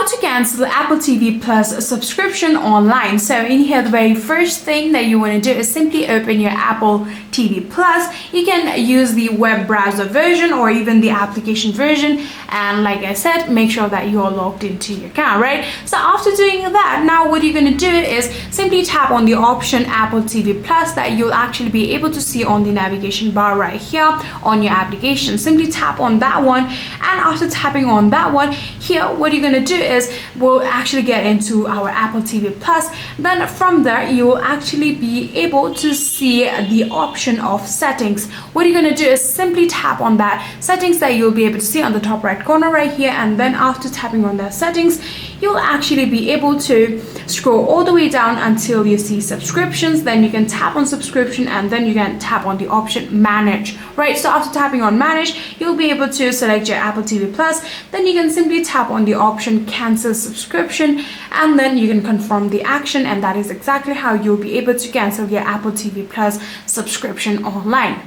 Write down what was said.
how to cancel Apple TV Plus subscription online. So in here, the very first thing that you want to do is simply open your Apple TV Plus. You can use the web browser version or even the application version, and like I said, make sure that you are logged into your account, right? So after doing that, now what you're going to do is simply tap on the option Apple TV Plus that you'll actually be able to see on the navigation bar right here on your application. Simply tap on that one, and after tapping on that one, here what you're going to do is we'll actually get into our Apple TV Plus. Then from there, you will actually be able to see the option of settings. What you're going to do is simply tap on that settings that you'll be able to see on the top right corner right here, and then after tapping on that settings, you'll actually be able to scroll all the way down until you see subscriptions. Then you can tap on subscription, and then you can tap on the option manage, right? So after tapping on manage, you'll be able to select your Apple TV Plus. Then you can simply tap on the option cancel subscription, and then you can confirm the action, and that is exactly how you'll be able to cancel your Apple TV Plus subscription online.